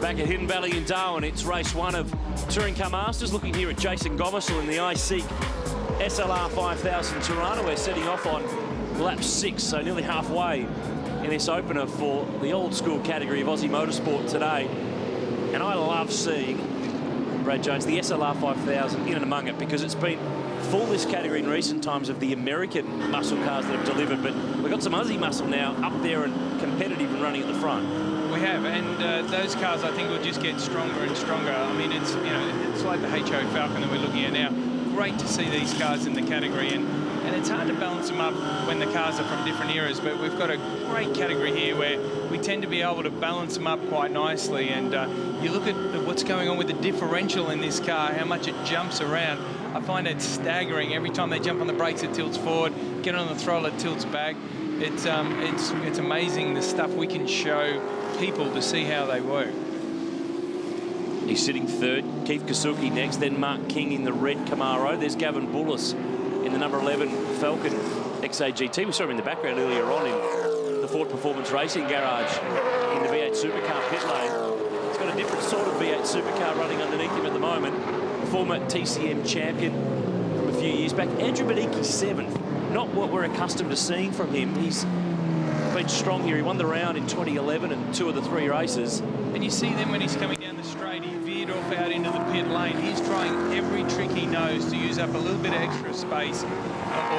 Back at Hidden Valley in Darwin, it's race 1 of Touring Car Masters. Looking here at Jason Gomersall in the iSeek SLR 5000 Torana. We're setting off on lap 6, so nearly halfway in this opener for the old school category of Aussie Motorsport today. And I love seeing, Brad Jones, the SLR 5000 in and among it, because it's been full this category in recent times of the American muscle cars that have delivered, but we've got some Aussie muscle now up there and competitive and running at the front. We have, and those cars I think will just get stronger and stronger. I mean, it's, you know, it's like the HO Falcon that we're looking at now. Great to see these cars in the category, and it's hard to balance them up when the cars are from different eras, but we've got a great category here where we tend to be able to balance them up quite nicely. And you look at what's going on with the differential in this car, how much it jumps around. I find it staggering. Every time they jump on the brakes, it tilts forward. Get on the throttle, it tilts back. It's amazing the stuff we can show people to see how they work. He's sitting third. Keith Kasuki next, then Mark King in the red Camaro. There's Gavin Bullis in the number 11 Falcon XAGT. We saw him in the background earlier on in the Ford Performance Racing Garage in the V8 Supercar pit lane. He's got a different sort of V8 Supercar running underneath him at the moment. A former TCM champion from a few years back. Andrew Badicki, 7th. Not what we're accustomed to seeing from him. He's been strong here. He won the round in 2011 and 2 of the 3 races. And you see then when he's coming down the straight, he veered off out into the pit lane. He's trying every trick he knows to use up a little bit of extra space or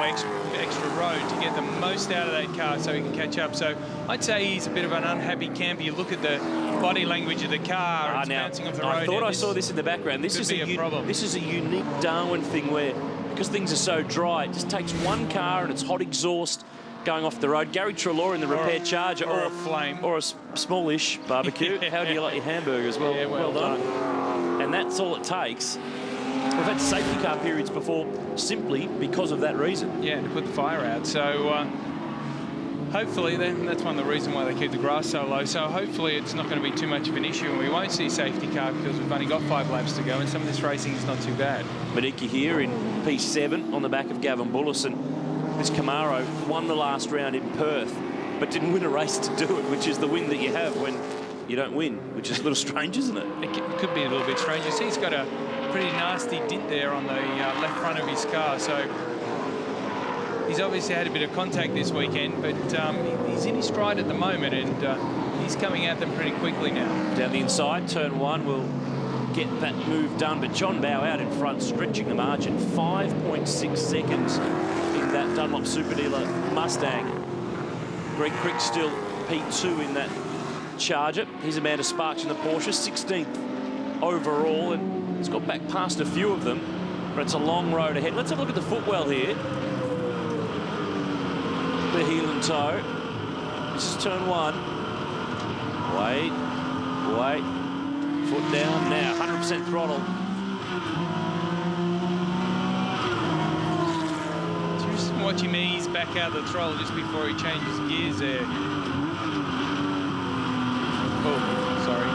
extra road to get the most out of that car so he can catch up. So I'd say he's a bit of an unhappy camper. You look at the body language of the car, it's bouncing off the road. I thought I saw this in the background. This is a problem. This is a unique Darwin thing where, because things are so dry, it just takes one car and it's hot exhaust going off the road. Gary Treloar in the repair Charger, or a flame, or a smallish barbecue. How do you like your hamburgers? Well, yeah, well done. And that's all it takes. We've had safety car periods before simply because of that reason. Yeah, to put the fire out. So hopefully, that's one of the reasons why they keep the grass so low. So hopefully it's not going to be too much of an issue and we won't see safety car because we've only got 5 laps to go and some of this racing is not too bad. Badicki here in P7 on the back of Gavin Bullis, and this Camaro won the last round in Perth but didn't win a race to do it, which is the win that you have when you don't win, which is a little strange, isn't it? It could be a little bit strange. You see he's got a pretty nasty dent there on the left front of his car, so he's obviously had a bit of contact this weekend, but he's in his stride at the moment and he's coming at them pretty quickly now. Down the inside, turn 1 will get that move done, but John Bow out in front, stretching the margin, 5.6 seconds in that Dunlop Super Dealer Mustang. Greg Crick still P2 in that Charger. Here's Amanda Sparks in the Porsche, 16th overall, and he's got back past a few of them, but it's a long road ahead. Let's have a look at the footwell here. The heel and toe. This is turn 1. Wait. Foot down now, 100% throttle. Just watch him ease back out of the throttle just before he changes gears there. Oh, sorry.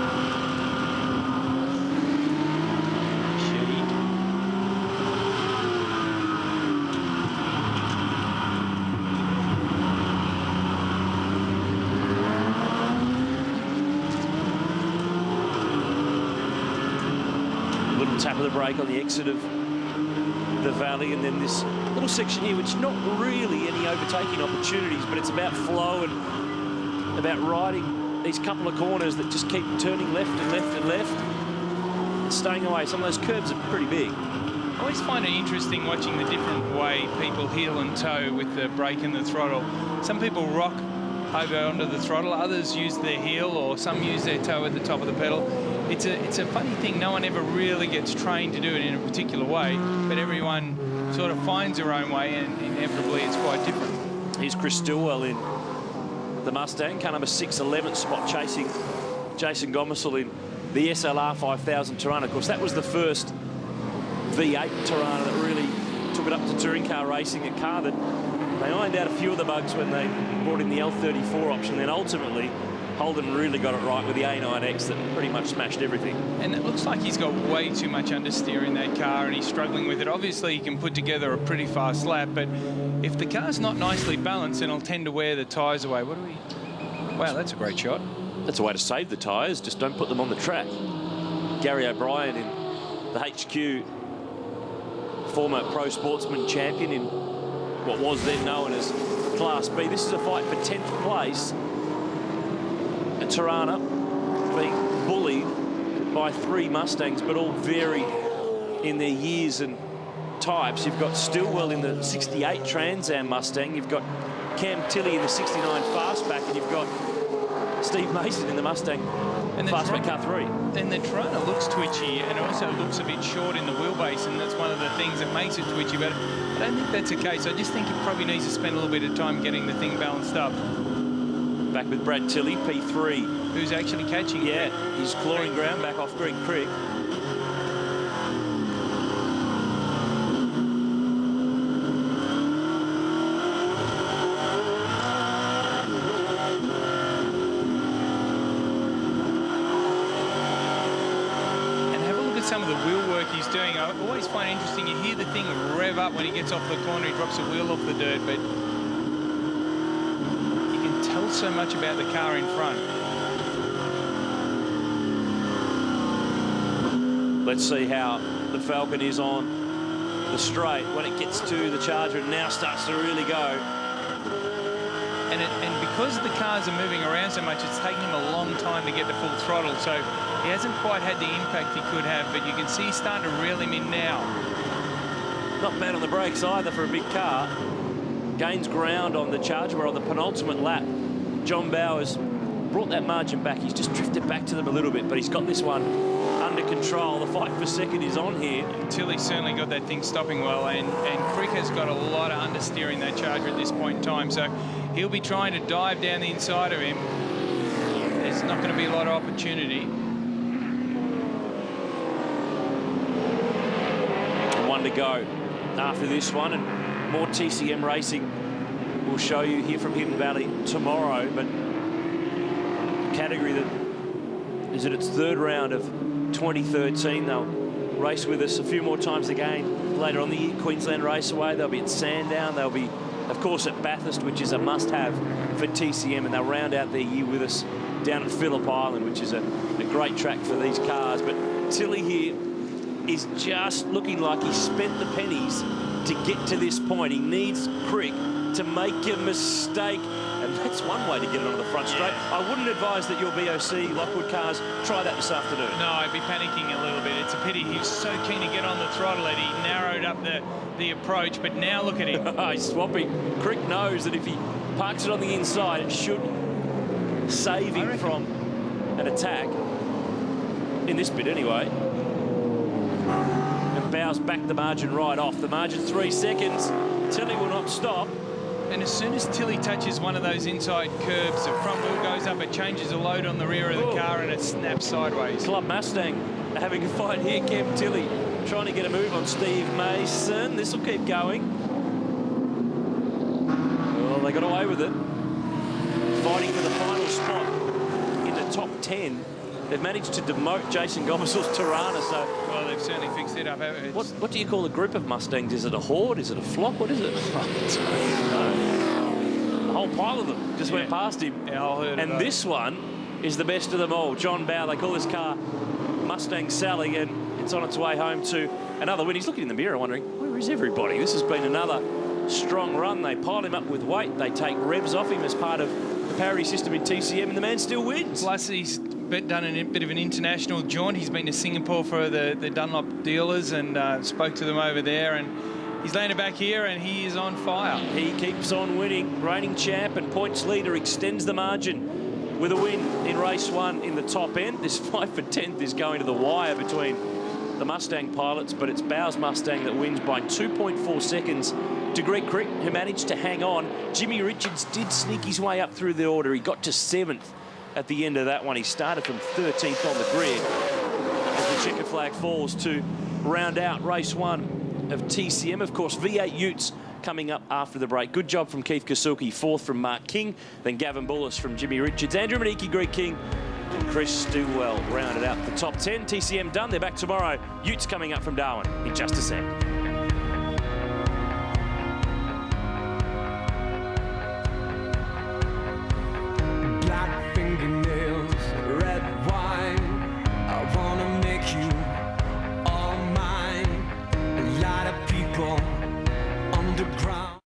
Little tap of the brake on the exit of the valley, and then this little section here, which not really any overtaking opportunities, but it's about flow and about riding these couple of corners that just keep turning left and left and left and staying away. Some of those curbs are pretty big. I always find it interesting watching the different way people heel and toe with the brake and the throttle. Some people rock over onto the throttle, others use their heel, or some use their toe at the top of the pedal. It's a funny thing. No one ever really gets trained to do it in a particular way, but everyone sort of finds their own way, and inevitably it's quite different. Here's Chris Stillwell in the Mustang, car number 6, 11th spot, chasing Jason Gomersall in the SLR 5000 Torana. Of course, that was the first V8 Torana that really took it up to touring car racing, a car that they ironed out a few of the bugs when they brought in the L34 option. Then ultimately, Holden really got it right with the A9X that pretty much smashed everything. And it looks like he's got way too much understeer in that car and he's struggling with it. Obviously, he can put together a pretty fast lap, but if the car's not nicely balanced, then it'll tend to wear the tyres away. Wow, that's a great shot. That's a way to save the tyres, just don't put them on the track. Gary O'Brien in the HQ, former pro sportsman champion in what was then known as Class B. This is a fight for 10th place. And Tirana being bullied by 3 Mustangs, but all vary in their years and types. You've got Stillwell in the 68 Trans Am Mustang. You've got Cam Tilley in the 69 Fastback, and you've got Steve Mason in the Mustang and Fastback Car 3. And the Tirana looks twitchy and also looks a bit short in the wheelbase, and that's one of the things that makes it twitchy, but I don't think that's the case. I just think it probably needs to spend a little bit of time getting the thing balanced up. Back with Brad Tilley, P3. Who's actually catching? Yeah, he's clawing ground back off Greg Crick. Some of the wheel work he's doing, I always find interesting. You hear the thing rev up when he gets off the corner, he drops the wheel off the dirt, but you can tell so much about the car in front. Let's see how the Falcon is on the straight when it gets to the Charger and now starts to really go. And because the cars are moving around so much, it's taking him a long time to get the full throttle, so he hasn't quite had the impact he could have, but you can see he's starting to reel him in now. Not bad on the brakes either for a big car. Gains ground on the Charger. We're on the penultimate lap. John Bowers brought that margin back. He's just drifted back to them a little bit, but he's got this one under control. The fight for second is on here. Tilly's certainly got that thing stopping well, and Crick has got a lot of understeering that Charger at this point in time, so he'll be trying to dive down the inside of him. There's not going to be a lot of opportunity. One to go after this one, and more TCM racing we'll show you here from Hidden Valley tomorrow, but category that is at its 3rd round of 2013. They'll race with us a few more times again later on the year. Queensland Raceway, they'll be at Sandown, they'll be of course at Bathurst, which is a must-have for TCM, and they'll round out their year with us down at Phillip Island, which is a great track for these cars. But Tilley here is just looking like he spent the pennies to get to this point. He needs Crick to make a mistake, and that's one way to get it onto the front straight. I wouldn't advise that your BOC Lockwood cars try that this afternoon. No, I'd be panicking a little bit. It's a pity. He was so keen to get on the throttle and he narrowed up the approach, but now look at him. He's swapping. Crick knows that if he parks it on the inside, it should save him from an attack. In this bit anyway. And Bowes back the margin right off. The margin 3 seconds. Tilley will not stop. And as soon as Tilley touches one of those inside curbs, the front wheel goes up, it changes the load on the rear of the car and it snaps sideways. Club Mustang having a fight here. Cam Tilley trying to get a move on Steve Mason. This will keep going. Well, they got away with it. Fighting for the final spot in the top 10. They've managed to demote Jason Gomersall's Tirana, so... Well, they've certainly fixed it up. What do you call a group of Mustangs? Is it a horde? Is it a flock? What is it? The whole pile of them just went past him. Yeah, I heard and this one is the best of them all. John Bowe, they call this car Mustang Sally, and it's on its way home to another win. He's looking in the mirror wondering, where is everybody? This has been another strong run. They pile him up with weight. They take revs off him as part of the parity system in TCM, and the man still wins. Plus, he's done a bit of an international jaunt. He's been to Singapore for the Dunlop dealers and spoke to them over there, and he's landed back here and he is on fire. He keeps on winning. Reigning champ and points leader extends the margin with a win in race 1 in the top end. This fight for 10th is going to the wire between the Mustang pilots, but it's Bowes Mustang that wins by 2.4 seconds to Greg Crick, who managed to hang on. Jimmy Richards did sneak his way up through the order. He got to 7th at the end of that one. He started from 13th on the grid as the checker flag falls to round out race 1 of TCM. Of course, V8 Utes coming up after the break. Good job from Keith Kasuki, 4th from Mark King, then Gavin Bullis from Jimmy Richards, Andrew Maniki, Greg King, and Chris Stillwell rounded out the top 10. TCM done. They're back tomorrow. Utes coming up from Darwin in just a sec.